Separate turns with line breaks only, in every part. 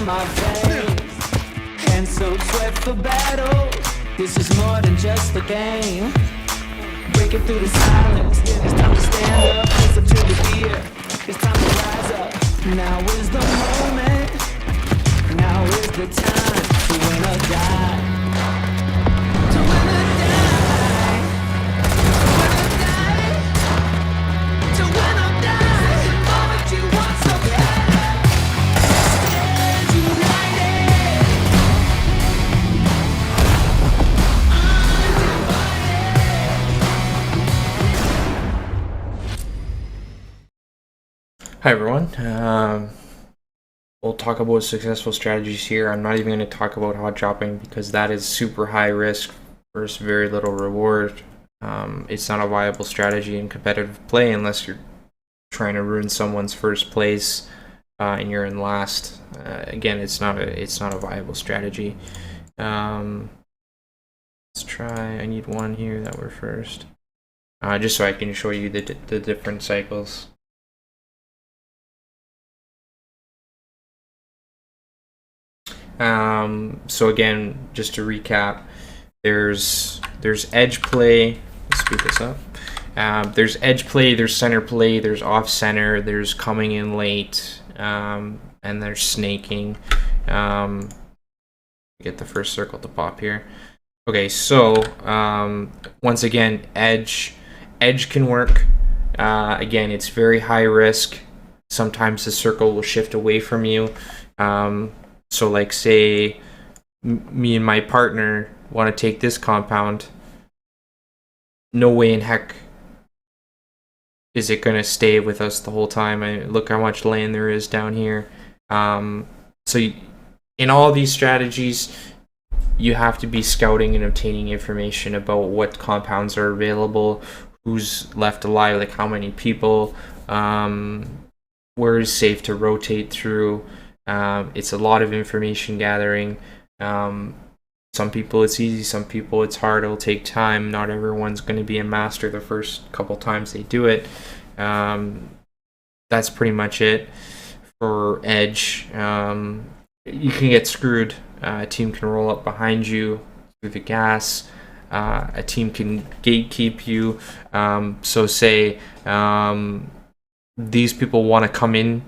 my face. And so sweat for battle. This is more than just a game. Breaking through the silence. It's time to stand up. Listen to the fear. It's time to rise up. Now is the moment. Now is the time to win or die. To win or die. To win or die. The moment you want so bad. Stand united.
Hi everyone. We'll talk about successful strategies here. I'm not even going to talk about hot dropping because that is super high risk versus very little reward. It's not a viable strategy in competitive play unless you're trying to ruin someone's first place and you're in last. Again, it's not a viable strategy. Let's try. I need one here that we're first, just so I can show you the different cycles. So again, just to recap, there's edge play. Let's speed this up. There's edge play, there's center play, there's off center, there's coming in late, and there's snaking. Get the first circle to pop here. Okay, so once again, edge can work. Again, it's very high risk. Sometimes the circle will shift away from you. So like say me and my partner want to take this compound, no way in heck is it going to stay with us the whole time. Look how much land there is down here. In all these strategies, you have to be scouting and obtaining information about what compounds are available, who's left alive, like how many people, where is safe to rotate through. It's a lot of information gathering. Some people it's easy, some people it's hard. It'll take time. Not everyone's going to be a master the first couple times they do it. That's pretty much it for edge. You can get screwed. A team can roll up behind you through the gas. A team can gatekeep you. So say these people want to come in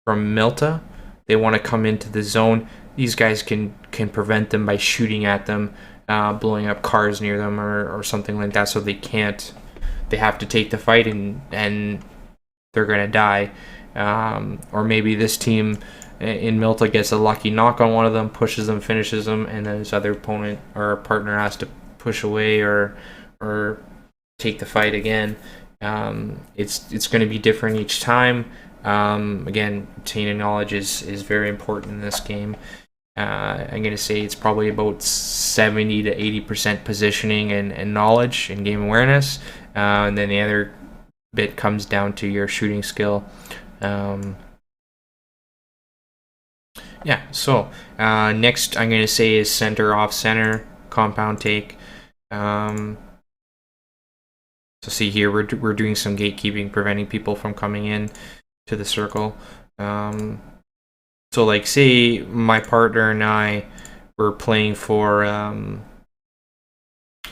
from Milta. They want to come into the zone. These guys can prevent them by shooting at them, blowing up cars near them or something like that, so they can't. They have to take the fight and they're gonna die. Or maybe this team in Milta gets a lucky knock on one of them, pushes them, finishes them, and then his other opponent or partner has to push away or take the fight again. It's going to be different each time. Again, obtaining knowledge is very important in this game. I'm going to say it's probably about 70 to 80% positioning and knowledge and game awareness, and then the other bit comes down to your shooting skill. So next I'm going to say is center off center compound take. So see here we're doing some gatekeeping, preventing people from coming in to the circle. So like say my partner and I were playing for a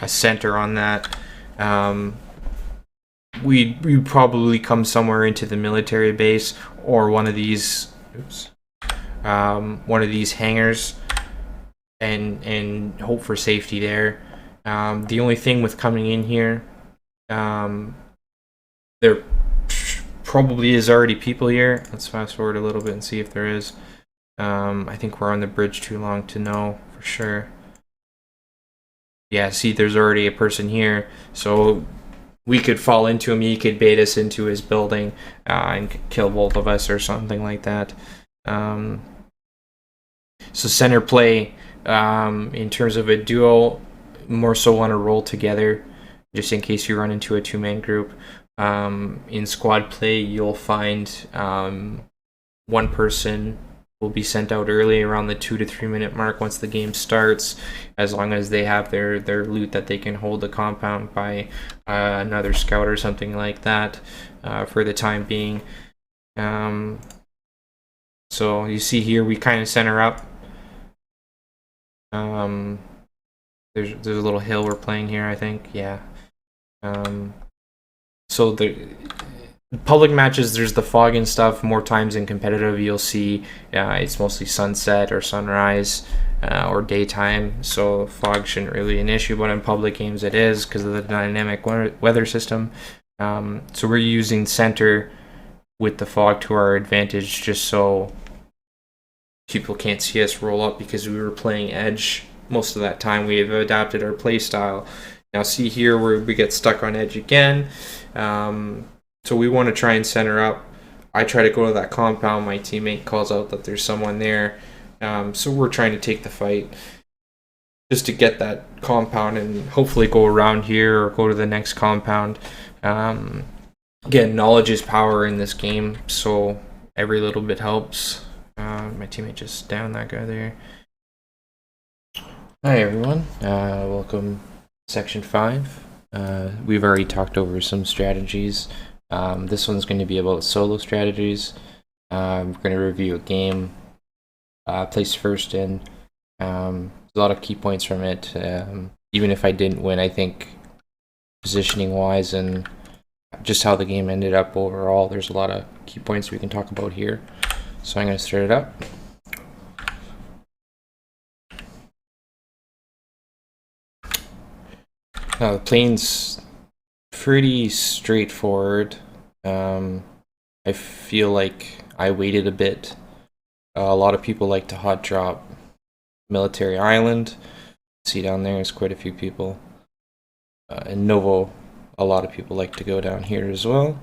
center on that. We'd probably come somewhere into the military base or one of these hangars and hope for safety there. The only thing with coming in here, there probably is already people here. Let's fast forward a little bit and see if there is. I think we're on the bridge too long to know for sure. Yeah, see, there's already a person here, so we could fall into him. He could bait us into his building and kill both of us or something like that. So center play, in terms of a duo, more so want to roll together, just in case you run into a two-man group. In squad play, you'll find one person will be sent out early around the 2 to 3 minute mark once the game starts, as long as they have their loot that they can hold the compound by another scout or something like that for the time being. So you see here we kind of center up. There's a little hill we're playing here, I think. Yeah. So the public matches, there's the fog and stuff. More times in competitive, you'll see it's mostly sunset or sunrise or daytime. So fog shouldn't really be an issue, but in public games it is because of the dynamic weather system. So we're using center with the fog to our advantage, just so people can't see us roll up, because we were playing edge most of that time. We've adapted our play style. Now see here where we get stuck on edge again. So we want to try and center up. I try to go to that compound. My teammate calls out that there's someone there. So we're trying to take the fight just to get that compound and hopefully go around here or go to the next compound. Again, knowledge is power in this game, so every little bit helps. My teammate just downed that guy there. Hi everyone, welcome to section 5. We've already talked over some strategies. This one's going to be about solo strategies. We're going to review a game, place first in. A lot of key points from it. Even if I didn't win, I think positioning wise and just how the game ended up overall, there's a lot of key points we can talk about here. So I'm going to start it up. Now the plane's pretty straightforward. I feel like I waited a bit. A lot of people like to hot drop Military Island. See down there is quite a few people. In Novo, a lot of people like to go down here as well.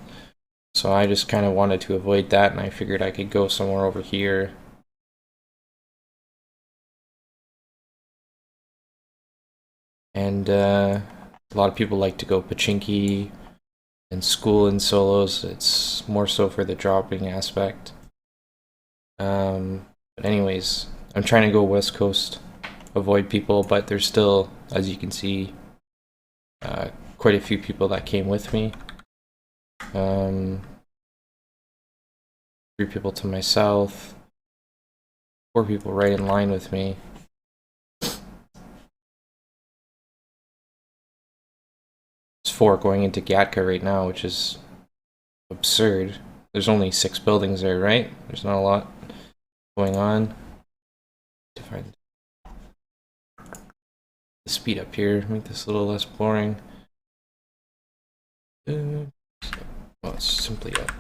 So I just kind of wanted to avoid that, and I figured I could go somewhere over here. And a lot of people like to go Pachinki and school in solos. It's more so for the dropping aspect. But anyways, I'm trying to go West Coast, avoid people, but there's still, as you can see, quite a few people that came with me. 3 people to my south, 4 people right in line with me. It's 4 going into Gatka right now, which is absurd. There's only 6 buildings there, right? There's not a lot going on. To find the speed up here, make this a little less boring. Well, it's simply up.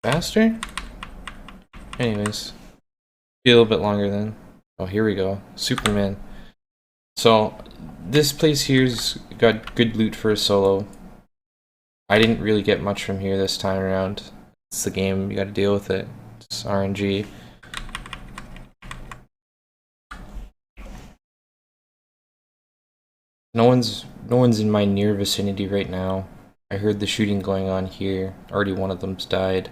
Faster? Anyways, be a little bit longer then. Oh, here we go. Superman. So, this place here's got good loot for a solo. I didn't really get much from here this time around. It's the game, you gotta deal with it. It's RNG. No one's in my near vicinity right now. I heard the shooting going on here. Already one of them's died.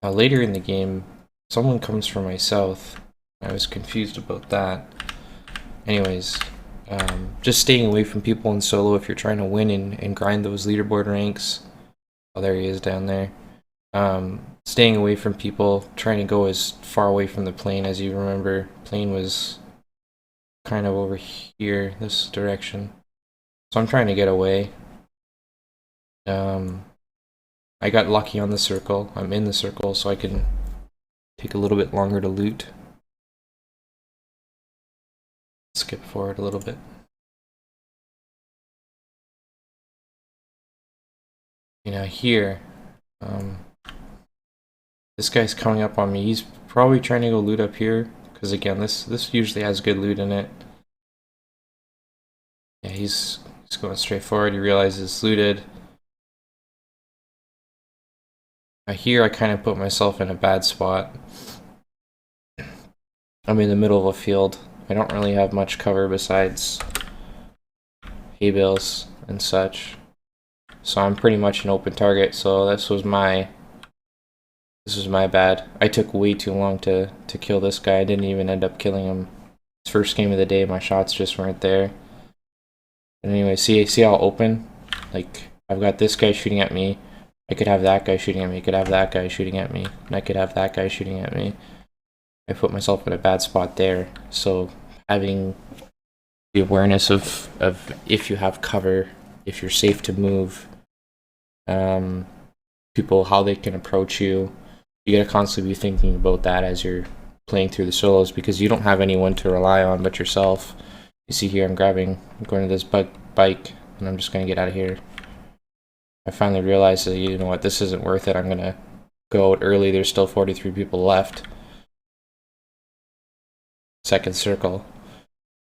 Later in the game, someone comes from my south. I was confused about that. Anyways, just staying away from people in solo if you're trying to win and grind those leaderboard ranks. Oh, there he is down there. Staying away from people, trying to go as far away from the plane as you remember. Plane was kind of over here, this direction. So I'm trying to get away. I got lucky on the circle. I'm in the circle, so I can take a little bit longer to loot. Skip forward a little bit. You know, here, this guy's coming up on me. He's probably trying to go loot up here, because again, this usually has good loot in it. Yeah, he's going straight forward. He realizes it's looted. Here I kind of put myself in a bad spot. I'm in the middle of a field. I don't really have much cover besides hay bales and such. So I'm pretty much an open target, so this was my bad. I took way too long to kill this guy. I didn't even end up killing him First game of the day, my shots just weren't there. And anyway, see how open? Like, I've got this guy shooting at me. I could have that guy shooting at me. I could have that guy shooting at me. And I could have that guy shooting at me. I put myself in a bad spot there. So having the awareness of if you have cover, if you're safe to move, people, how they can approach you. You gotta constantly be thinking about that as you're playing through the solos, because you don't have anyone to rely on but yourself. You see here, I'm going to this bike, and I'm just gonna get out of here. I finally realized that, you know what, this isn't worth it. I'm gonna go out early. There's still 43 people left. Second circle.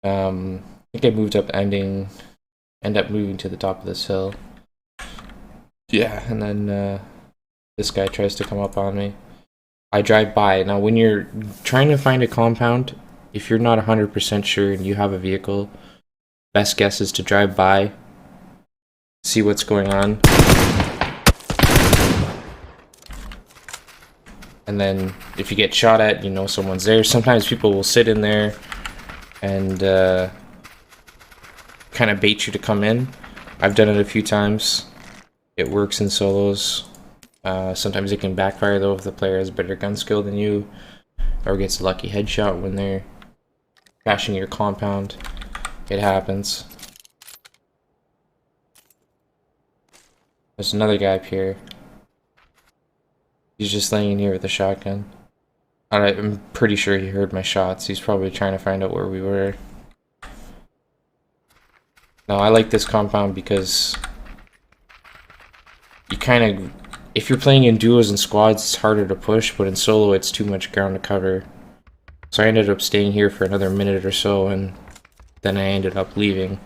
I think I moved up, end up moving to the top of this hill. Yeah, and then this guy tries to come up on me. I drive by. Now, when you're trying to find a compound, if you're not 100% sure and you have a vehicle, best guess is to drive by, see what's going on, and then if you get shot at, you know someone's there. Sometimes people will sit in there and kind of bait you to come in. I've done it a few times. It works in solos. Sometimes it can backfire though if the player has better gun skill than you, or gets a lucky headshot when they're crashing your compound. It happens. There's another guy up here. He's just laying here with a shotgun. I'm pretty sure he heard my shots. He's probably trying to find out where we were. Now, I like this compound because you kind of, if you're playing in duos and squads, it's harder to push, but in solo, it's too much ground to cover. So I ended up staying here for another minute or so, and then I ended up leaving.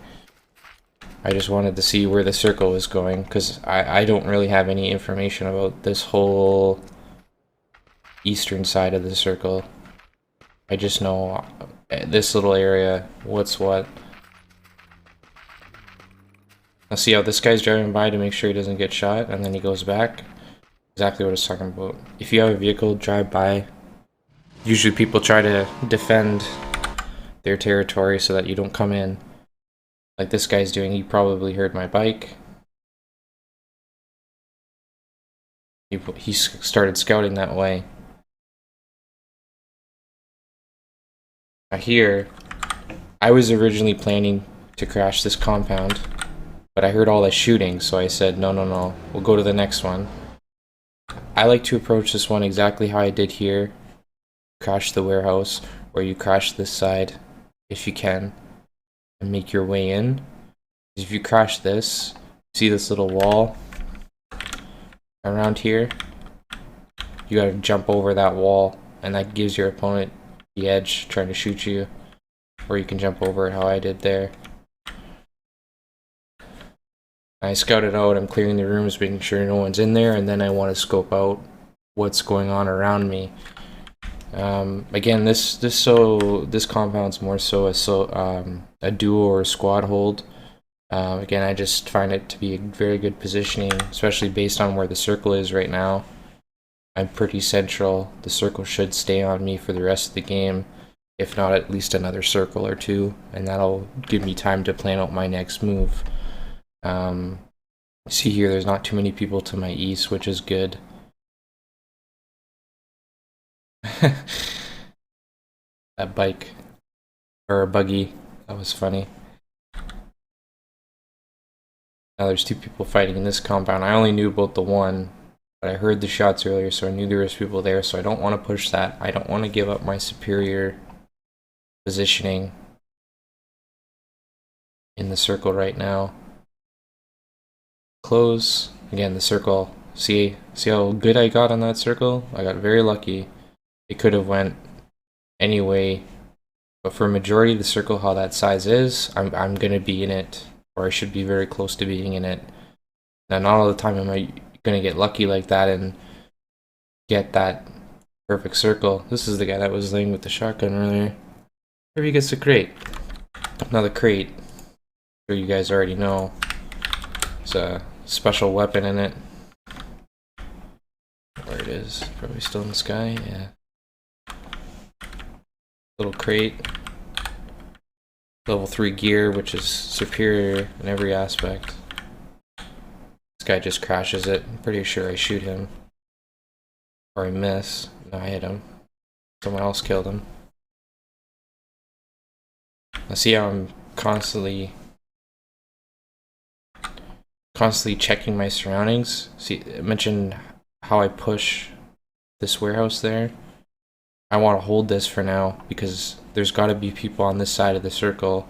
I just wanted to see where the circle was going, because I don't really have any information about this whole eastern side of the circle. I just know this little area, what's what. Now see how this guy's driving by to make sure he doesn't get shot, and then he goes back. Exactly what I was talking about. If you have a vehicle, drive by. Usually people try to defend their territory so that you don't come in. Like this guy's doing. He probably heard my bike. He started scouting that way. Now here, I was originally planning to crash this compound, but I heard all that shooting, so I said, no, we'll go to the next one. I like to approach this one exactly how I did here. Crash the warehouse, or you crash this side if you can, and make your way in. If you crash this, see this little wall around here? You gotta jump over that wall, and that gives your opponent the edge trying to shoot you. Or you can jump over it how I did there. I scouted out, I'm clearing the rooms, making sure no one's in there, and then I want to scope out what's going on around me. Again, this compound's more so a duo or a squad hold. Again, I just find it to be a very good positioning, especially based on where the circle is right now. I'm pretty central. The circle should stay on me for the rest of the game, if not at least another circle or two, and that'll give me time to plan out my next move. See here, there's not too many people to my east, which is good. That bike, or a buggy, that was funny. Now there's two people fighting in this compound. I only knew about the one, but I heard the shots earlier, so I knew there was people there, so I don't want to push that. I don't want to give up my superior positioning in the circle right now. Close. Again, the circle. See how good I got on that circle? I got very lucky. It could have went any way, but for a majority of the circle, how that size is, I'm gonna be in it, or I should be very close to being in it. Now, not all the time am I gonna get lucky like that and get that perfect circle. This is the guy that was laying with the shotgun earlier. Maybe he gets a crate. Now the crate, I'm sure you guys already know, it's a special weapon in it. Where it is, probably still in the sky, yeah. Little crate. level 3 gear, which is superior in every aspect. This guy just crashes it. I'm pretty sure I shoot him. Or I miss. No, I hit him. Someone else killed him. I see how I'm constantly checking my surroundings. See, I mentioned how I push this warehouse there. I want to hold this for now because there's got to be people on this side of the circle.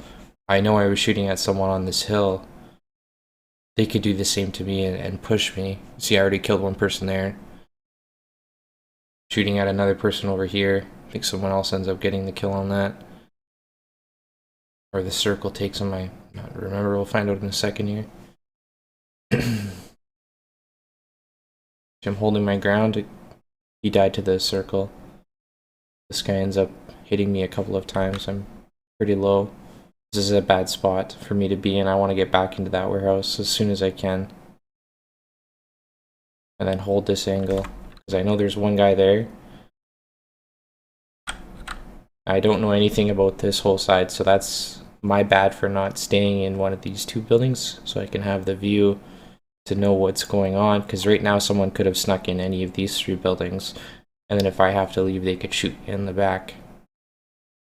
I know I was shooting at someone on this hill. They could do the same to me and push me. See, I already killed one person there. Shooting at another person over here. I think someone else ends up getting the kill on that. Or the circle takes him. I not remember. We'll find out in a second here. I'm holding my ground. He died to the circle. This guy ends up hitting me a couple of times. I'm pretty low. This is a bad spot for me to be in. I want to get back into that warehouse as soon as I can. And then hold this angle. Because I know there's one guy there. I don't know anything about this whole side, so that's my bad for not staying in one of these two buildings so I can have the view to know what's going on, because right now someone could have snuck in any of these three buildings, and then if I have to leave they could shoot in the back.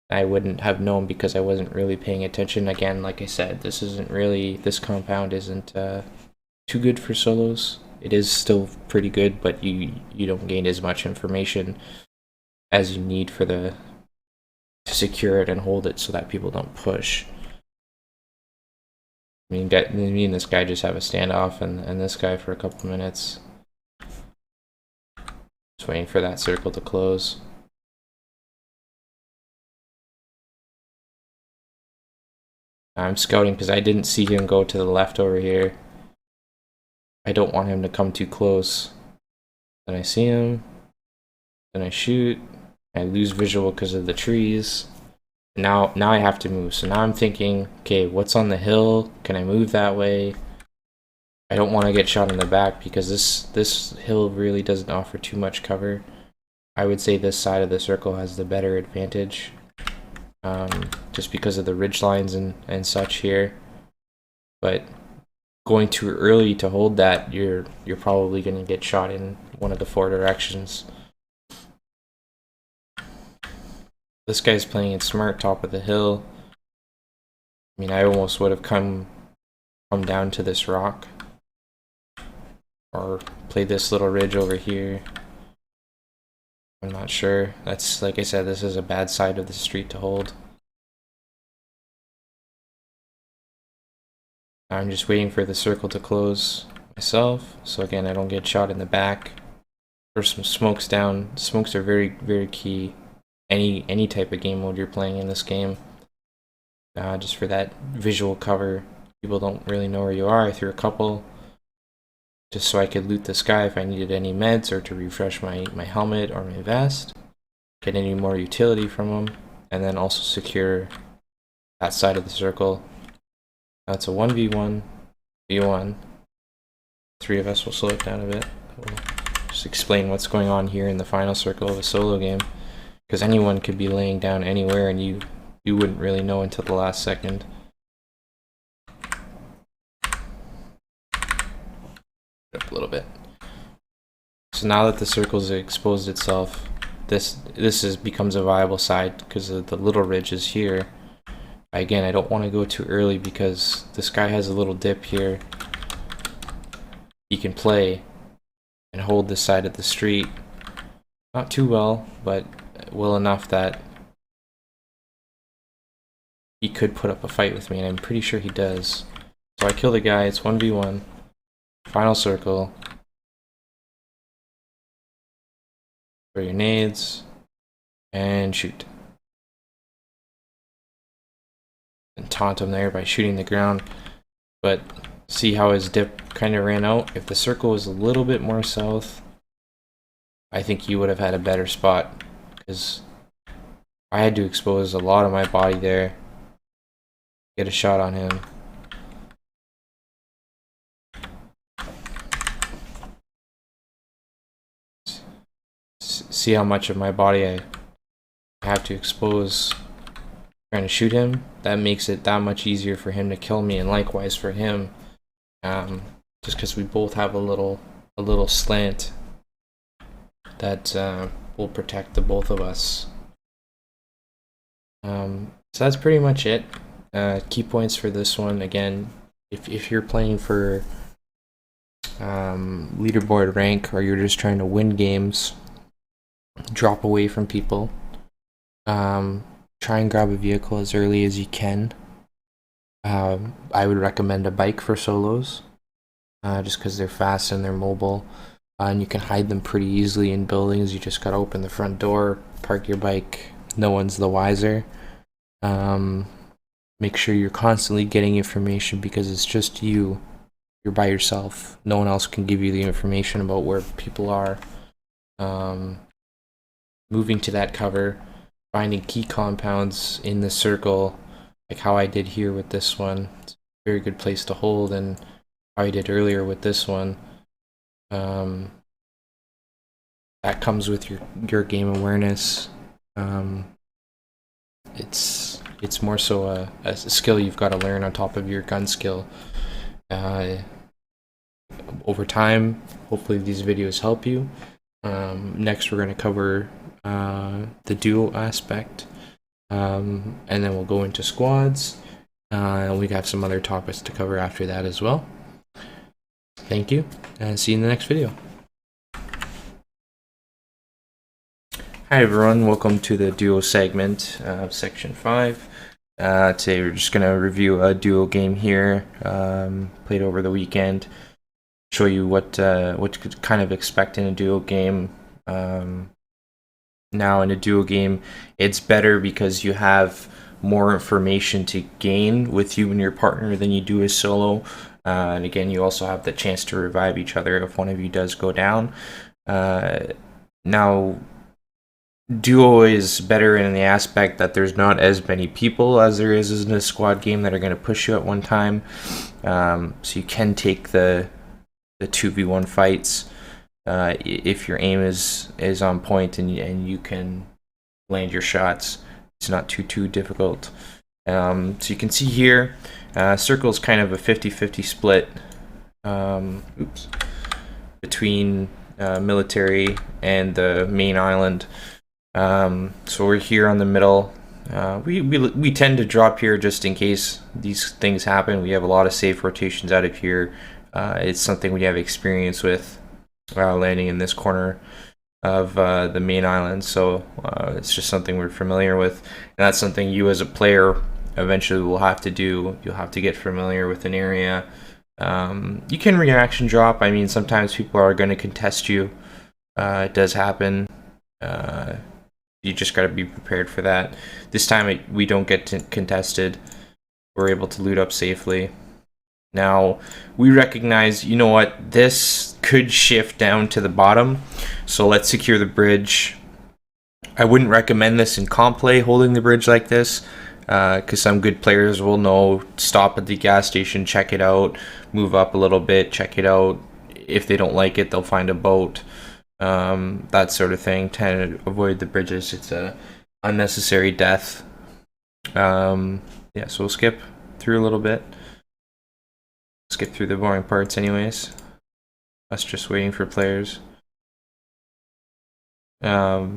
I wouldn't have known because I wasn't really paying attention. Again, like I said, this compound isn't too good for solos. It is still pretty good, but you don't gain as much information as you need for to secure it and hold it so that people don't push. I mean, me and this guy just have a standoff, and this guy for a couple minutes. Just waiting for that circle to close. I'm scouting because I didn't see him go to the left over here. I don't want him to come too close. Then I see him. Then I shoot. I lose visual because of the trees. Now I have to move. So now I'm thinking, okay, what's on the hill? Can I move that way? I don't want to get shot in the back because this hill really doesn't offer too much cover. I would say this side of the circle has the better advantage. Just because of the ridge lines and such here. But going too early to hold that, you're probably going to get shot in one of the four directions. This guy's playing it smart, top of the hill. I mean, I almost would have come down to this rock. Or play this little ridge over here. I'm not sure. That's, like I said, this is a bad side of the street to hold. I'm just waiting for the circle to close myself. So again, I don't get shot in the back. There's some smokes down. Smokes are very, very key. Any type of game mode you're playing in this game. Just for that visual cover. People don't really know where you are. I threw a couple just so I could loot this guy if I needed any meds or to refresh my helmet or my vest. Get any more utility from them. And then also secure that side of the circle. That's a 1v1, v1. Three of us will slow it down a bit. We'll just explain what's going on here in the final circle of a solo game. Because anyone could be laying down anywhere and you wouldn't really know until the last second. Up a little bit. So now that the circle's exposed itself, this becomes a viable side because the little ridge is here. Again, I don't want to go too early because this guy has a little dip here. He can play and hold this side of the street. Not too well, but well enough that he could put up a fight with me, and I'm pretty sure he does. So I kill the guy, it's 1v1. Final circle. Throw your nades. And shoot. And taunt him there by shooting the ground. But see how his dip kind of ran out? If the circle was a little bit more south, I think you would have had a better spot. Because I had to expose a lot of my body there. Get a shot on him. See how much of my body I have to expose trying to shoot him, that makes it that much easier for him to kill me, and likewise for him. Just because we both have a little slant that will protect the both of us. So that's pretty much it. Key points for this one, again, if you're playing for leaderboard rank, or you're just trying to win games, drop away from people. Try and grab a vehicle as early as you can. I would recommend a bike for solos, just because they're fast and they're mobile, and you can hide them pretty easily in buildings. You just gotta open the front door, park your bike, no one's the wiser. Make sure you're constantly getting information, because it's just you. You're by yourself. No one else can give you the information about where people are. Moving to that cover, finding key compounds in the circle, like how I did here with this one. It's a very good place to hold, and how I did earlier with this one. That comes with your game awareness. It's more so a skill you've got to learn on top of your gun skill. Over time, hopefully these videos help you. Next we're going to cover the duo aspect, and then we'll go into squads, and we have some other topics to cover after that as well. Thank you, and see you in the next video. Hi everyone, welcome to the duo segment of section 5. Today we're just going to review a duo game here, played over the weekend, show you what you could kind of expect in a duo game. Now in a duo game, it's better because you have more information to gain with you and your partner than you do as solo. And again, you also have the chance to revive each other if one of you does go down. Now, duo is better in the aspect that there's not as many people as there is in a squad game that are going to push you at one time. So you can take the 2v1 fights if your aim is on point and you can land your shots. It's not too difficult. So you can see here, circle is kind of a 50-50 split between military and the main island. So we're here on the middle. We tend to drop here just in case these things happen. We have a lot of safe rotations out of here. It's something we have experience with, landing in this corner of the main island, so it's just something we're familiar with, and that's something you as a player eventually will have to do. You'll have to get familiar with an area. You can reaction drop. I mean, sometimes people are going to contest you. It does happen. You just got to be prepared for that. This time we don't get contested. We're able to loot up safely. Now, we recognize, you know what, this could shift down to the bottom, so let's secure the bridge. I wouldn't recommend this in comp play, holding the bridge like this, because some good players will know, stop at the gas station, check it out, move up a little bit, check it out. If they don't like it, they'll find a boat, that sort of thing. Tend to avoid the bridges. It's a unnecessary death. Yeah, so we'll skip through a little bit. Skip through the boring parts anyways. Us just waiting for players. Now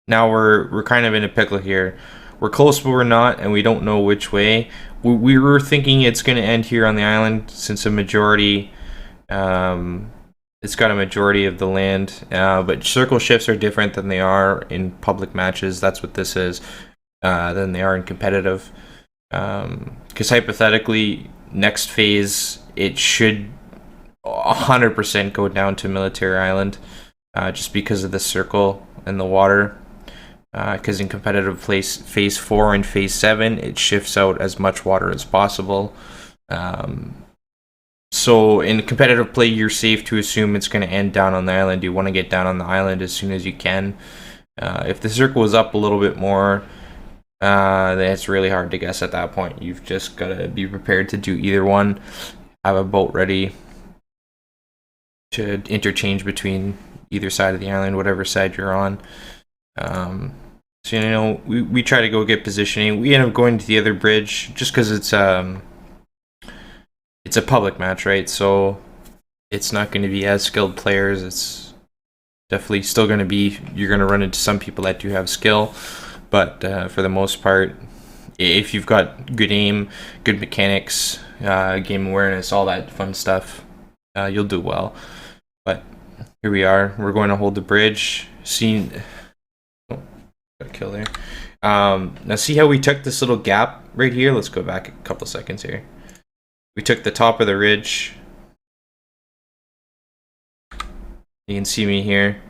we're kind of in a pickle here. We're close but we're not, and we don't know which way. We were thinking it's going to end here on the island, since a majority, it's got a majority of the land, but circle shifts are different than they are in public matches. That's what this is, than they are in competitive. Because hypothetically, next phase, it should 100% go down to military island, just because of the circle and the water. Because in competitive phase 4 and phase 7, it shifts out as much water as possible. So in competitive play, you're safe to assume it's going to end down on the island. You want to get down on the island as soon as you can. If the circle is up a little bit more, then it's really hard to guess at that point. You've just got to be prepared to do either one. Have a boat ready to interchange between either side of the island, whatever side you're on. So So, you know, we try to go get positioning. We end up going to the other bridge just because it's a public match, right? So it's not going to be as skilled players. It's definitely still going to be, you're going to run into some people that do have skill, but for the most part, if you've got good aim, good mechanics, game awareness, all that fun stuff, you'll do well. But here we are. We're going to hold the bridge. Got a kill there. Now see how we took this little gap right here? Let's go back a couple seconds here. We took the top of the ridge. You can see me here.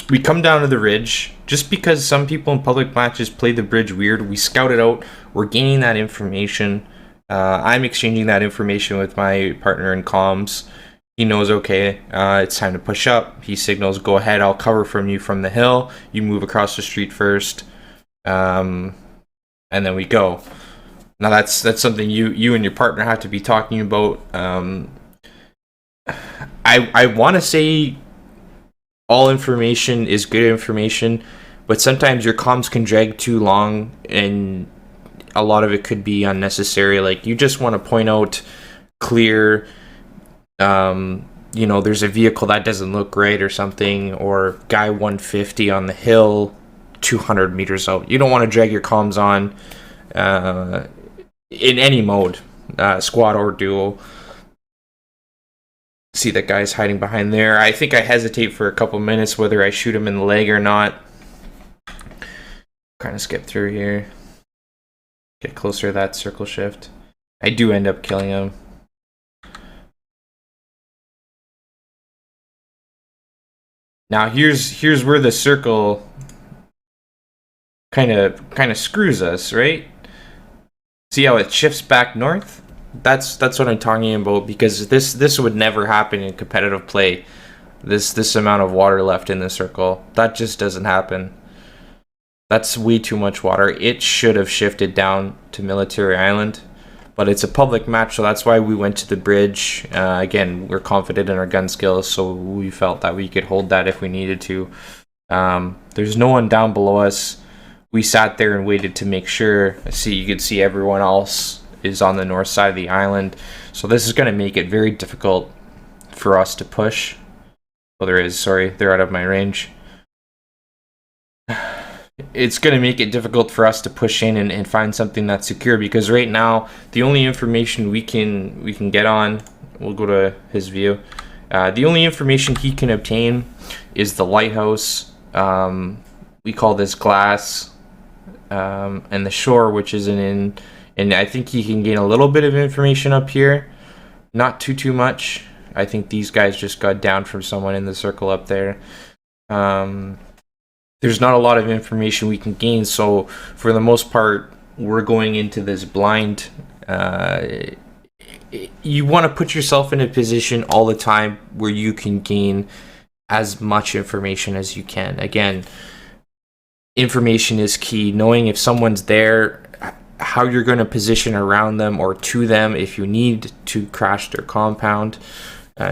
We come down to the ridge. Just because some people in public matches play the bridge weird, we scout it out. We're gaining that information. I'm exchanging that information with my partner in comms. He knows, okay, it's time to push up. He signals, go ahead, I'll cover from you from the hill. You move across the street first. And then we go. Now that's something you and your partner have to be talking about. I want to say all information is good information, but sometimes your comms can drag too long and a lot of it could be unnecessary. Like, you just want to point out clear, you know, there's a vehicle that doesn't look right or something, or guy 150 on the hill 200 meters out. You don't want to drag your comms on in any mode, squad or duo. See that guy's hiding behind there. I think I hesitate for a couple minutes whether I shoot him in the leg or not. Kind of skip through here. Get closer to that circle shift. I do end up killing him. Now here's where the circle kind of screws us, right? See how it shifts back north? That's what I'm talking about, because this would never happen in competitive play. This amount of water left in the circle, that just doesn't happen. That's way too much water. It should have shifted down to Military Island, but it's a public match, so that's why we went to the bridge. Again, we're confident in our gun skills, so we felt that we could hold that if we needed to. There's no one down below us. We sat there and waited to make sure. You could see everyone else is on the north side of the island, so this is going to make it very difficult for us to push. Oh, they're out of my range. It's going to make it difficult for us to push in and find something that's secure, because right now the only information we can get on, we'll go to his view, the only information he can obtain is the lighthouse, we call this glass, and the shore, which isn't in. And I think he can gain a little bit of information up here. Not too much. I think these guys just got down from someone in the circle up there. There's not a lot of information we can gain. So for the most part, we're going into this blind. You want to put yourself in a position all the time where you can gain as much information as you can. Again, information is key. Knowing if someone's there, how you're going to position around them or to them if you need to crash their compound.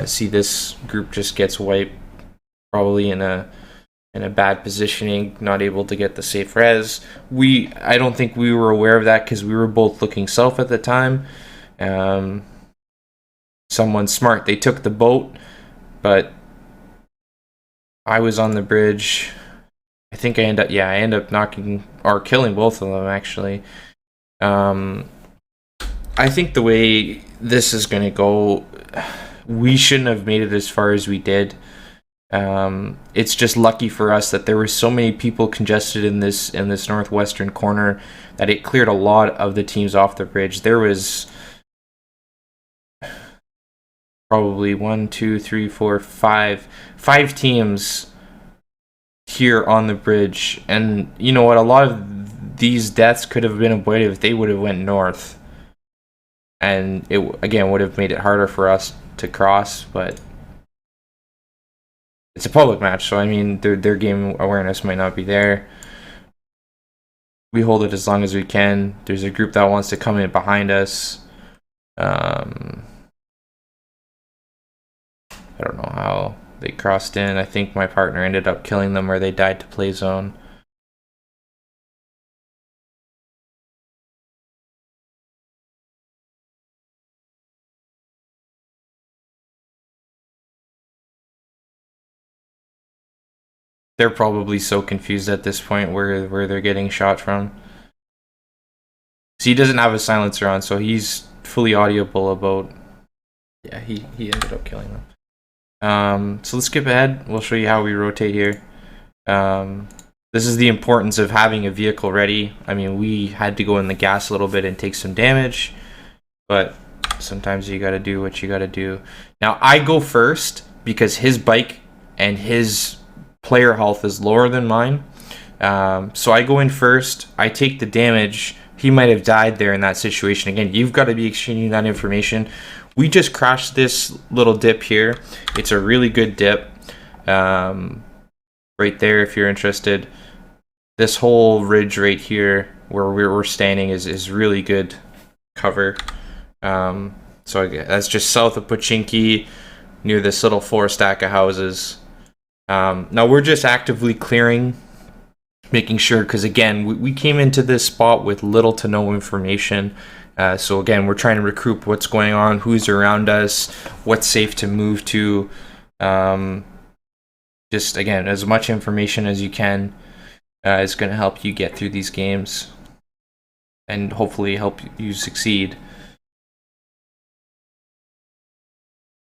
See, this group just gets wiped, probably in a bad positioning, not able to get the safe res. I don't think we were aware of that because we were both looking south at the time. Someone smart, they took the boat, but I was on the bridge. I think I end up knocking or killing both of them, actually. I think the way this is going to go, we shouldn't have made it as far as we did. It's just lucky for us that there were so many people congested in this northwestern corner that it cleared a lot of the teams off the bridge. There was probably 5 teams here on the bridge, and you know what, a lot of these deaths could have been avoided if they would have went north, and it again would have made it harder for us to cross. But it's a public match, so I mean their game awareness might not be there. We hold it as long as we can. There's a group that wants to come in behind us. I don't know how They crossed in. I think my partner ended up killing them, or they died to play zone. They're probably so confused at this point where they're getting shot from. So he doesn't have a silencer on, so he's fully audible about... Yeah, he ended up killing them. So let's skip ahead. We'll show you how we rotate here. This is the importance of having a vehicle ready. I mean, we had to go in the gas a little bit and take some damage, but sometimes you gotta do what you gotta do. Now, I go first because his bike and his player health is lower than mine. So I go in first. I take the damage. He might have died there in that situation. Again, you've got to be exchanging that information. We just crashed this little dip here. It's a really good dip. Right there, if you're interested. This whole ridge right here where we're standing is really good cover. So that's just south of Pochinki, near this little 4 stack of houses. Now we're just actively clearing, making sure, because again, we came into this spot with little to no information. So again, we're trying to recoup what's going on, who's around us, what's safe to move to. Just again, as much information as you can is going to help you get through these games and hopefully help you succeed.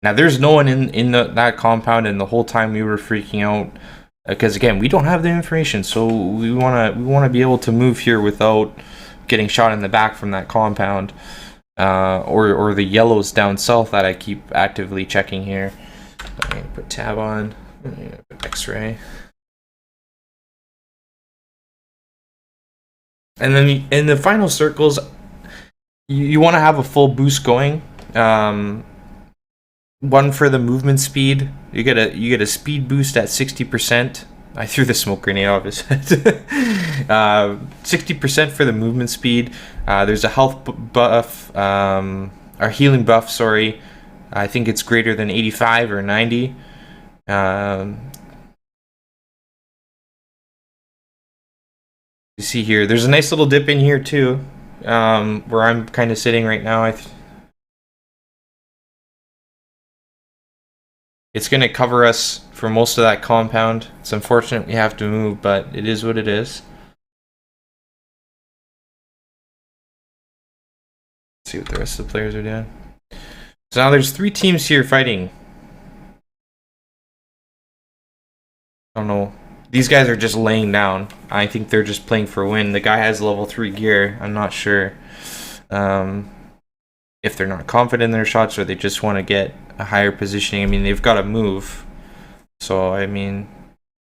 Now, there's no one in that compound, and the whole time we were freaking out because again, we don't have the information, so we wanna be able to move here without getting shot in the back from that compound, or the yellows down south that I keep actively checking here. I'm gonna put tab on. I'm gonna put X-ray, and then in the final circles, you want to have a full boost going. One for the movement speed. You get a speed boost at 60%. I threw the smoke grenade off his head. 60% for the movement speed. There's a health buff, or healing buff, sorry. I think it's greater than 85 or 90. You see here, there's a nice little dip in here too, where I'm kind of sitting right now. It's going to cover us for most of that compound. It's unfortunate we have to move, but it is what it is. Let's see what the rest of the players are doing. So now there's 3 teams here fighting. I don't know. These guys are just laying down. I think they're just playing for a win. The guy has level 3 gear. I'm not sure if they're not confident in their shots or they just want to get a higher positioning. I mean, they've got to move. So, I mean,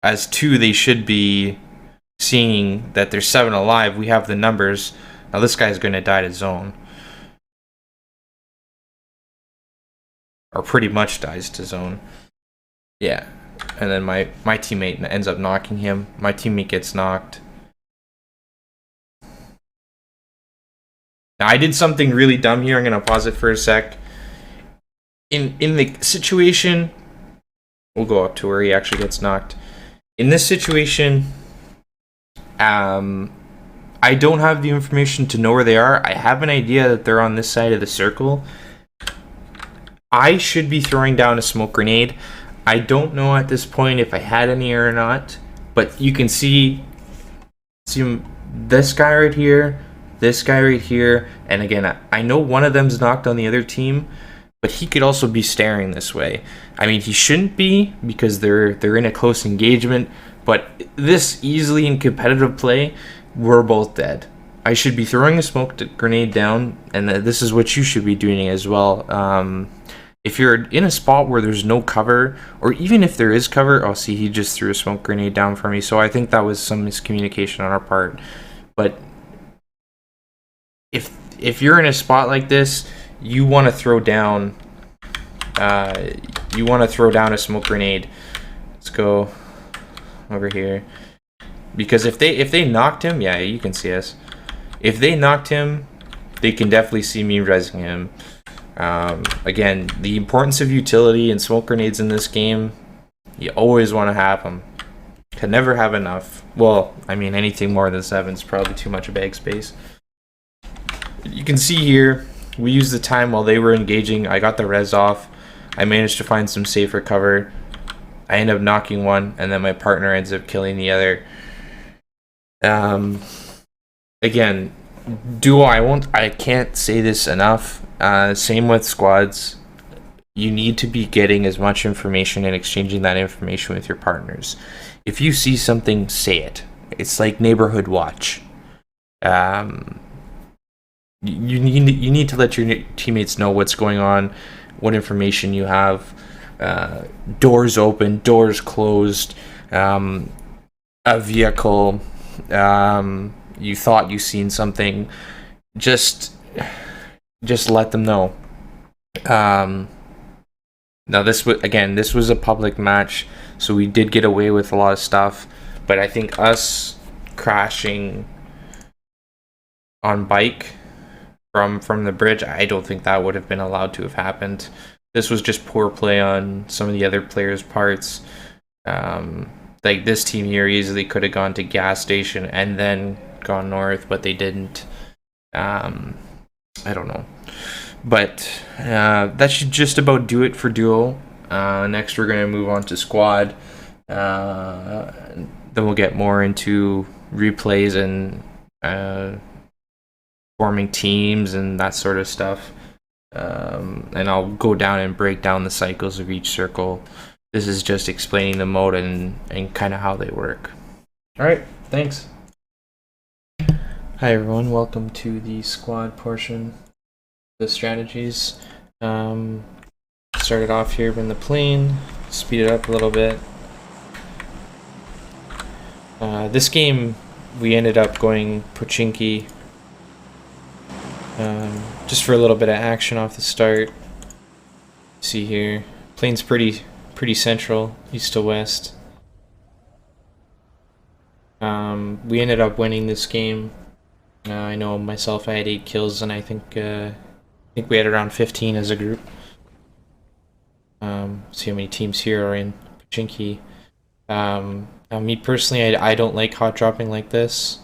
as 2, they should be seeing that there's 7 alive. We have the numbers. Now this guy's going to die to zone. Or pretty much dies to zone. Yeah. And then my teammate ends up knocking him. My teammate gets knocked. Now I did something really dumb here. I'm going to pause it for a sec. In the situation, we'll go up to where he actually gets knocked. In this situation, I don't have the information to know where they are. I have an idea that they're on this side of the circle. I should be throwing down a smoke grenade. I don't know at this point if I had any or not, but you can see this guy right here, this guy right here, and again, I know one of them's knocked on the other team, but he could also be staring this way. I mean, he shouldn't be because they're in a close engagement, but this easily in competitive play, we're both dead. I should be throwing a smoke grenade down, and this is what you should be doing as well. If you're in a spot where there's no cover, or even if there is cover, oh, see, he just threw a smoke grenade down for me. So I think that was some miscommunication on our part. But if you're in a spot like this, you want to throw down. You want to throw down a smoke grenade. Let's go over here, because if they knocked him, yeah, you can see us. If they knocked him, they can definitely see me resing him. Again, the importance of utility and smoke grenades in this game You always want to have them. Can never have enough. Well, I mean, anything more than 7 is probably too much bag space. You can see here, we used the time while they were engaging. I got the res off. I managed to find some safer cover. I end up knocking one, and then my partner ends up killing the other. Again, duo, I can't say this enough. Same with squads. You need to be getting as much information and exchanging that information with your partners. If you see something, say it. It's like neighborhood watch. You need to let your teammates know what's going on, what information you have. Doors open, doors closed, a vehicle, you thought you seen something. Just let them know. Now this was a public match, so we did get away with a lot of stuff, but I think us crashing on bike from the bridge, I don't think that would have been allowed to have happened. This was just poor play on some of the other players' parts. Like this team here easily could have gone to gas station and then gone north, but they didn't. I don't know. But that should just about do it for duo. Next we're going to move on to squad. Then we'll get more into replays and forming teams and that sort of stuff. And I'll go down and break down the cycles of each circle. This is just explaining the mode and kind of how they work. Alright, thanks. Hi everyone, welcome to the squad portion of the strategies. Started off here in the plane, speed it up a little bit. This game we ended up going Pochinki. Just for a little bit of action off the start. See here, plane's pretty central, east to west. We ended up winning this game. I know myself, I had 8 kills, and I think we had around 15 as a group. See how many teams here are in Pochinki. Now me personally, I don't like hot dropping like this.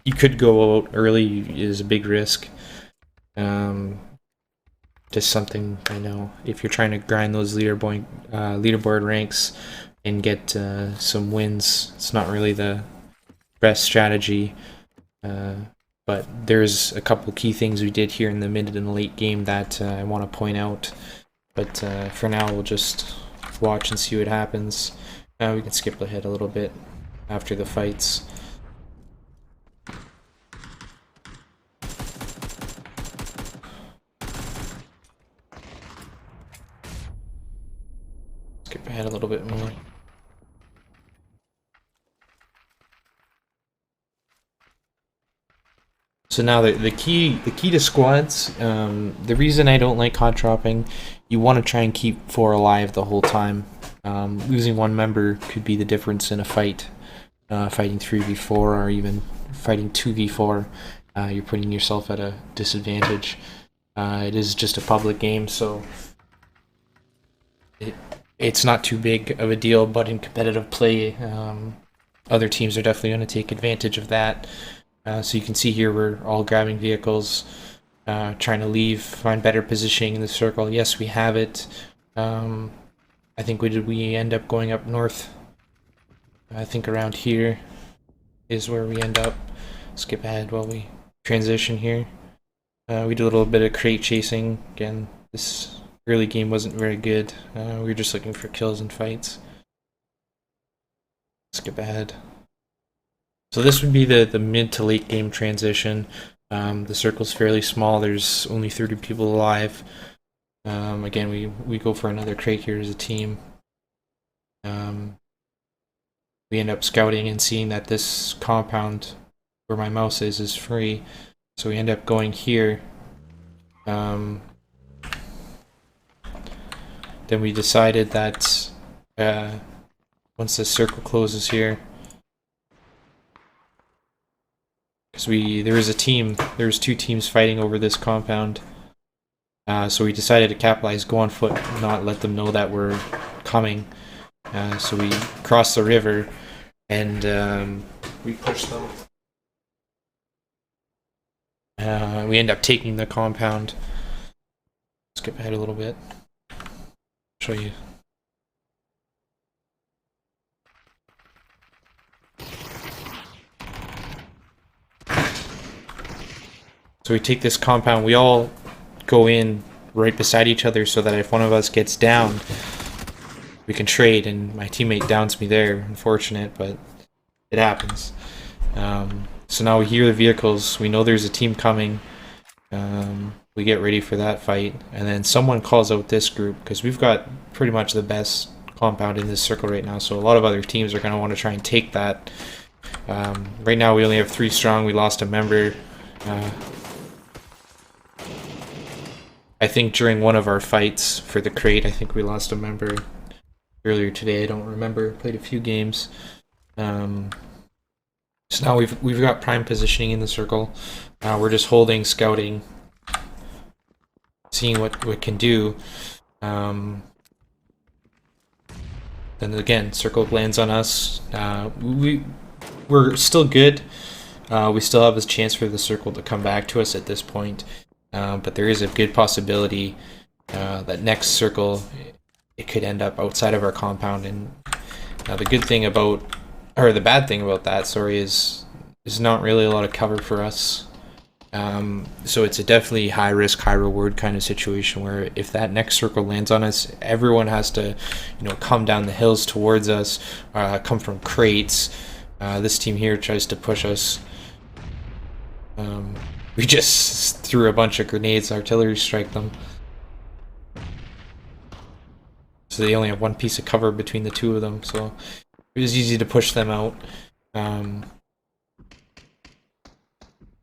You could go out early, is a big risk. Just something I know. If you're trying to grind those leaderboard ranks and get some wins, it's not really the best strategy. But there's a couple key things we did here in the mid and late game that I want to point out. But for now, we'll just watch and see what happens. We can skip ahead a little bit after the fights. Skip ahead a little bit more. So now the key to squads, the reason I don't like hot dropping, you want to try and keep 4 alive the whole time. Losing one member could be the difference in a fight. Fighting 3v4 or even fighting 2v4, you're putting yourself at a disadvantage. It is just a public game, so it's not too big of a deal, but in competitive play, other teams are definitely going to take advantage of that. So you can see here we're all grabbing vehicles, trying to leave, find better positioning in the circle. Yes, we have it. I think we end up going up north. I think around here is where we end up. Skip ahead while we transition here. We did a little bit of crate chasing. Again, this early game wasn't very good. We were just looking for kills and fights. Skip ahead. So this would be the mid to late game transition. The circle's fairly small. There's only 30 people alive. Again, we go for another crate here as a team. We end up scouting and seeing that this compound where my mouse is free. So we end up going here. Then we decided that once the circle closes here, because there was 2 teams fighting over this compound. So we decided to capitalize, go on foot, not let them know that we're coming. So we crossed the river and we pushed them. We end up taking the compound. Skip ahead a little bit. Show you. So we take this compound. We all go in right beside each other so that if one of us gets down, we can trade. And my teammate downs me there. Unfortunate, but it happens. So now we hear the vehicles. We know there's a team coming. We get ready for that fight, and then someone calls out this group because we've got pretty much the best compound in this circle right now. So a lot of other teams are going to want to try and take that. Right now we only have 3 strong. We lost a member. I think during one of our fights for the crate, I think we lost a member earlier today. I don't remember. Played a few games. So now we've got prime positioning in the circle. We're just holding, scouting, seeing what we can do. Then again, circle lands on us. We're still good. We still have this chance for the circle to come back to us at this point. But there is a good possibility that next circle it could end up outside of our compound. And the good thing about, or the bad thing about that, sorry, is not really a lot of cover for us. So it's a definitely high risk, high reward kind of situation where if that next circle lands on us, everyone has to, come down the hills towards us, come from crates. This team here tries to push us. We just threw a bunch of grenades, artillery strike them. So they only have one piece of cover between the two of them, so it was easy to push them out.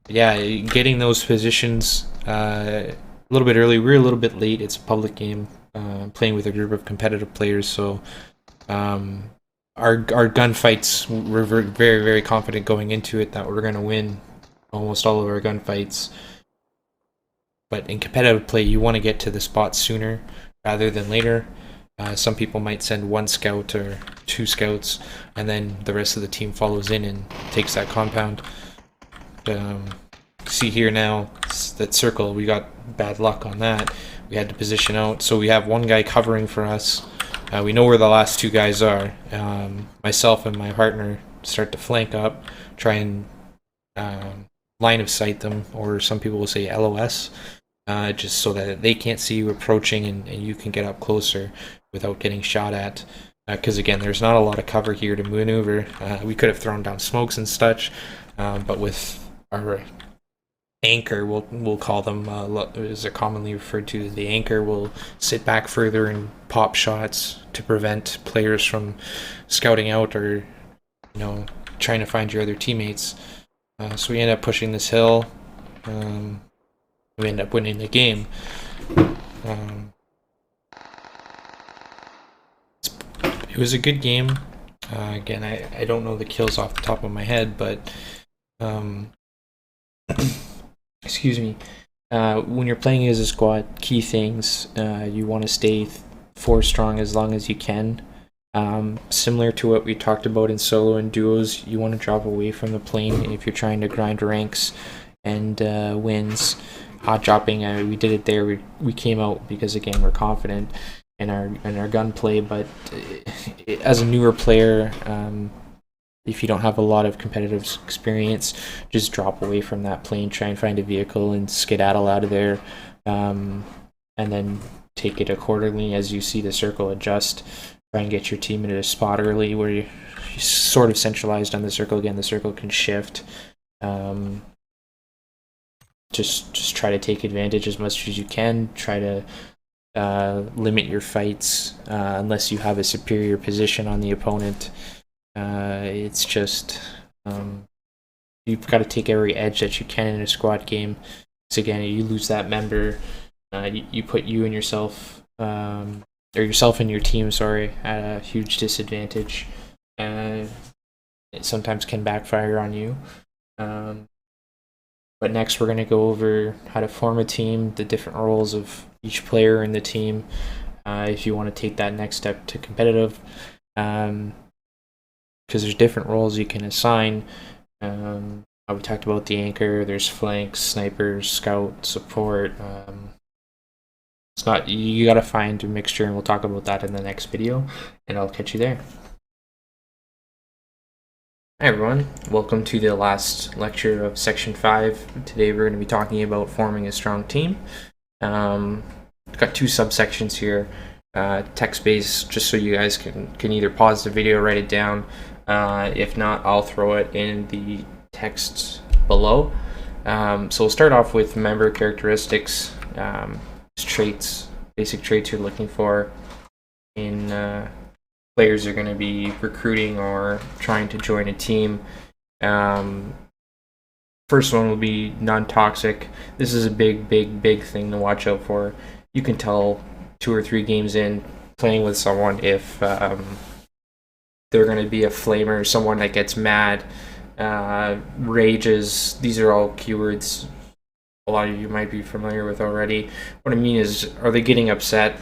Yeah, getting those positions a little bit early. We're a little bit late. It's a public game, playing with a group of competitive players, so our gunfights, we're very, very confident going into it that we're going to win almost all of our gunfights. But in competitive play, you want to get to the spot sooner rather than later. Some people might send 1 scout or 2 scouts, and then the rest of the team follows in and takes that compound. See here now, that circle, we got bad luck on that. We had to position out, so we have 1 guy covering for us. We know where the last 2 guys are. Myself and my partner start to flank up, try and line of sight them, or some people will say LOS, just so that they can't see you approaching and you can get up closer without getting shot at. Because again, there's not a lot of cover here to maneuver. We could have thrown down smokes and such, but with our anchor, we'll call them, as they're commonly referred to, the anchor will sit back further and pop shots to prevent players from scouting out or trying to find your other teammates. So we end up pushing this hill. We end up winning the game. It was a good game. Again, I don't know the kills off the top of my head, but excuse me. When you're playing as a squad, key things, you want to stay 4 strong as long as you can. Similar to what we talked about in solo and duos, you want to drop away from the plane if you're trying to grind ranks and wins. Hot dropping, we did it there. We came out because again we're confident in our gunplay, but as a newer player, if you don't have a lot of competitive experience, just drop away from that plane, try and find a vehicle and skedaddle out of there, and then take it accordingly as you see the circle adjust. Try and get your team into a spot early where you're sort of centralized on the circle. Again, the circle can shift. Just try to take advantage as much as you can. Try to limit your fights unless you have a superior position on the opponent. It's just you've got to take every edge that you can in a squad game. So again, you lose that member, you put you and yourself, or yourself and your team, sorry, at a huge disadvantage. It sometimes can backfire on you. But next we're going to go over how to form a team, the different roles of each player in the team if you want to take that next step to competitive, because there's different roles you can assign. We talked about the anchor. There's flanks, snipers, scout, support. It's not, you gotta find a mixture, and we'll talk about that in the next video, and I'll catch you there. Hi everyone, welcome to the last lecture of section 5. Today we're going to be talking about forming a strong team. Got 2 subsections here, text-based, just so you guys can either pause the video, write it down. If not, I'll throw it in the text below. So we'll start off with member characteristics, traits, basic traits you're looking for in players are going to be recruiting or trying to join a team. First one will be non-toxic. This is a big thing to watch out for. You can tell 2 or 3 games in playing with someone if they're going to be a flamer, someone that gets mad, rages. These are all keywords a lot of you might be familiar with already. What I mean is, are they getting upset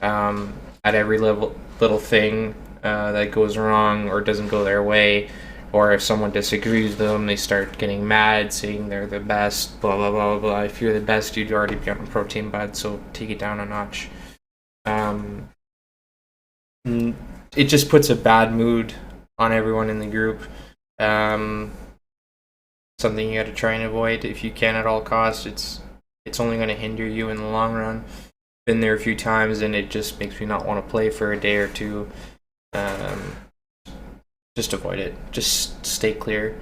at every little thing that goes wrong or doesn't go their way? Or if someone disagrees with them, they start getting mad, saying they're the best, blah, blah, blah, blah. If you're the best, you'd already be on a pro team, bud, so take it down a notch. It just puts a bad mood on everyone in the group. Something you got to try and avoid if you can at all costs. It's only going to hinder you in the long run. Been there a few times, and it just makes me not want to play for a day or two. Just avoid it. Just stay clear.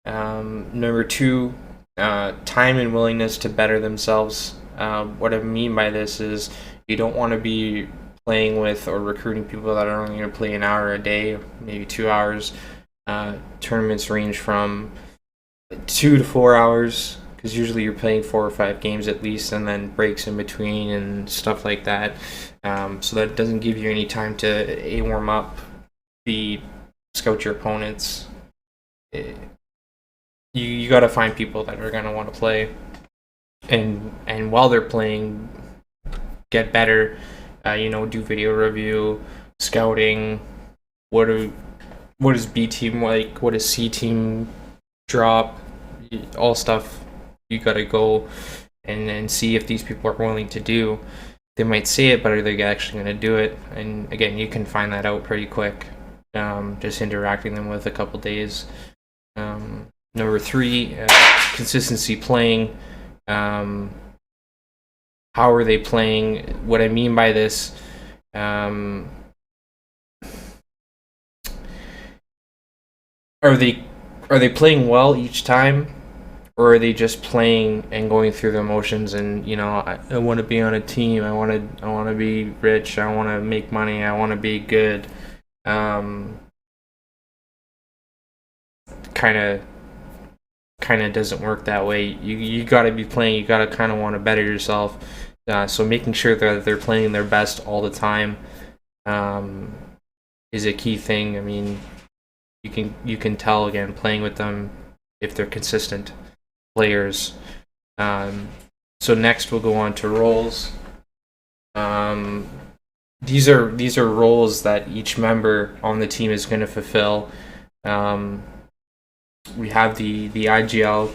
Number 2, time and willingness to better themselves. What I mean by this is you don't want to be playing with or recruiting people that are only going to play an hour a day, maybe 2 hours. Tournaments range from 2 to 4 hours, because usually you're playing 4 or 5 games at least, and then breaks in between and stuff like that. So that doesn't give you any time to warm up, B, scout your opponents. You got to find people that are going to want to play, and while they're playing, get better. Do video review, scouting. What is B team like? What is C team drop? All stuff you gotta go and see if these people are willing to do. They might say it, but are they actually gonna do it? And again, you can find that out pretty quick, just interacting them with a couple days. Number 3, consistency playing. How are they playing? What I mean by this, are they playing well each time, or are they just playing and going through the emotions? And I want to be on a team. I want to be rich. I want to make money. I want to be good. Kind of doesn't work that way. You got to be playing. You got to kind of want to better yourself. So making sure that they're playing their best all the time is a key thing. I mean, you can tell, again, playing with them, if they're consistent players. So next we'll go on to roles. These are roles that each member on the team is going to fulfill. We have the IGL.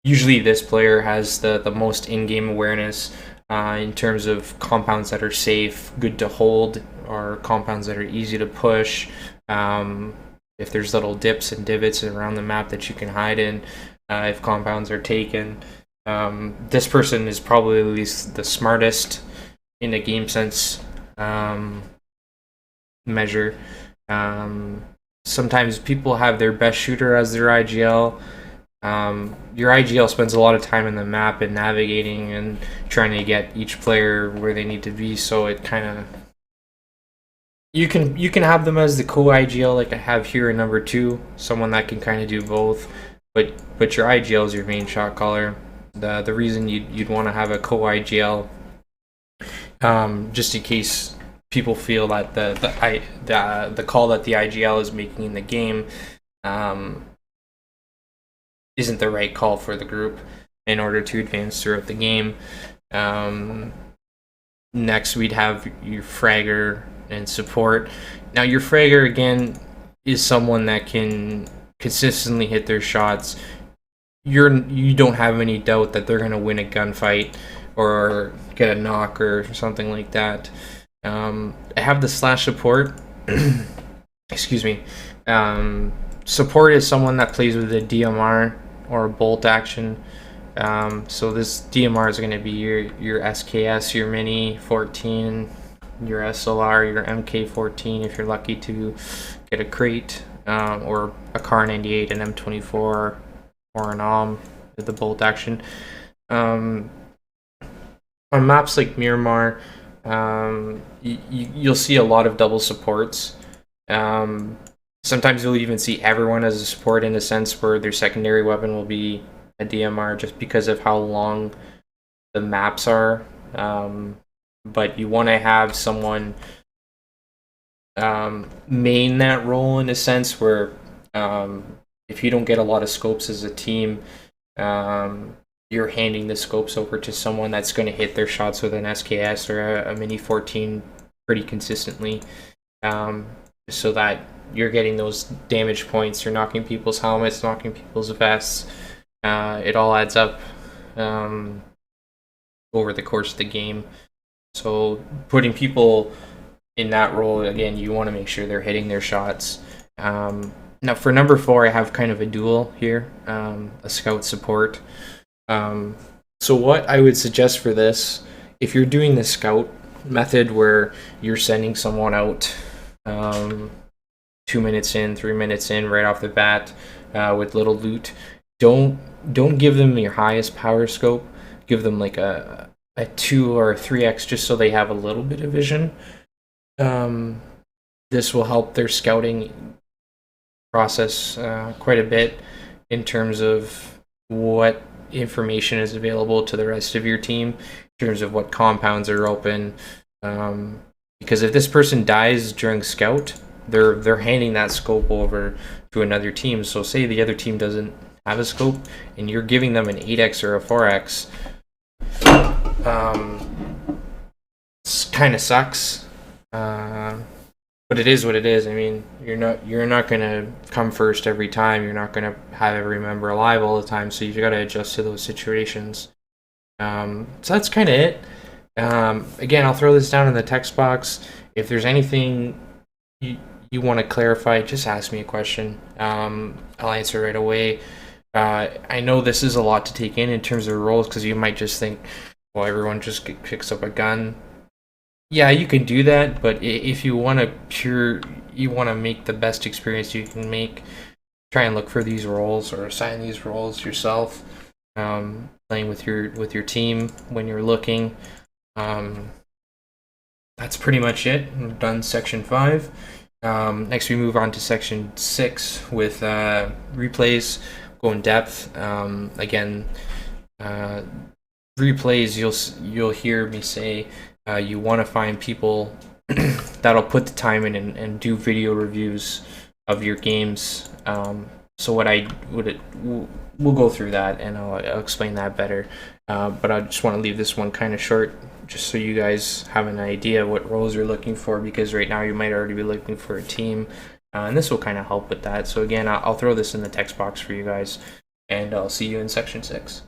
Usually this player has the most in-game awareness in terms of compounds that are safe, good to hold, or compounds that are easy to push. If there's little dips and divots around the map that you can hide in, if compounds are taken. This person is probably at least the smartest in a game sense measure. Sometimes people have their best shooter as their IGL. Your IGL spends a lot of time in the map and navigating and trying to get each player where they need to be, so it kind of... You can have them as the co-IGL like I have here in number 2, someone that can kind of do both, but your IGL is your main shot caller. The reason you'd want to have a co-IGL, just in case people feel that the call that the IGL is making in the game isn't the right call for the group. in order to advance throughout the game. Next, we'd have your fragger and support. Now, your fragger, again, is someone that can consistently hit their shots. You don't have any doubt that they're going to win a gunfight or get a knock or something like that. I have the slash support. Excuse me. Support is someone that plays with a DMR or a bolt action. So this DMR is going to be your SKS, your Mini 14, your SLR, your MK14 if you're lucky to get a crate, or a Car 98, an M24, or an OM with the bolt action. On maps like Miramar, you'll see a lot of double supports. Sometimes you'll even see everyone as a support in a sense where their secondary weapon will be a DMR just because of how long the maps are. But you want to have someone main that role in a sense where if you don't get a lot of scopes as a team, you're handing the scopes over to someone that's going to hit their shots with an SKS or a Mini 14 pretty consistently, so that you're getting those damage points, you're knocking people's helmets, knocking people's vests. It all adds up over the course of the game. So putting people in that role, again, you want to make sure they're hitting their shots. Now for number 4, I have kind of a duel here, a scout support. So what I would suggest for this, if you're doing the scout method where you're sending someone out 2 minutes in, 3 minutes in, right off the bat, with little loot, don't give them your highest power scope. Give them like a 2 or a 3x just so they have a little bit of vision. This will help their scouting process quite a bit in terms of what information is available to the rest of your team, in terms of what compounds are open. Because if this person dies during scout, they're handing that scope over to another team. So say the other team doesn't have a scope and you're giving them an 8x or a 4x, it kind of sucks, but it is what it is. I mean, you're not gonna come first every time. You're not gonna have every member alive all the time, so you've got to adjust to those situations. So that's kind of it. Again, I'll throw this down in the text box. If there's anything you want to clarify, just ask me a question. I'll answer right away. I know this is a lot to take in terms of roles, because you might just think, well, everyone just picks up a gun. Yeah, you can do that, but if you want to make the best experience you can make, try and look for these roles or assign these roles yourself. Playing with your team when you're looking. That's pretty much it. We've done section 5. Next we move on to section 6 with replays. Go in depth. Again, replays, you'll hear me say you want to find people that'll put the time in and do video reviews of your games. So we'll go through that and I'll explain that better. But I just want to leave this one kind of short, just so you guys have an idea what roles you're looking for, because right now you might already be looking for a team, and this will kind of help with that. So again, I'll throw this in the text box for you guys, and I'll see you in section 6.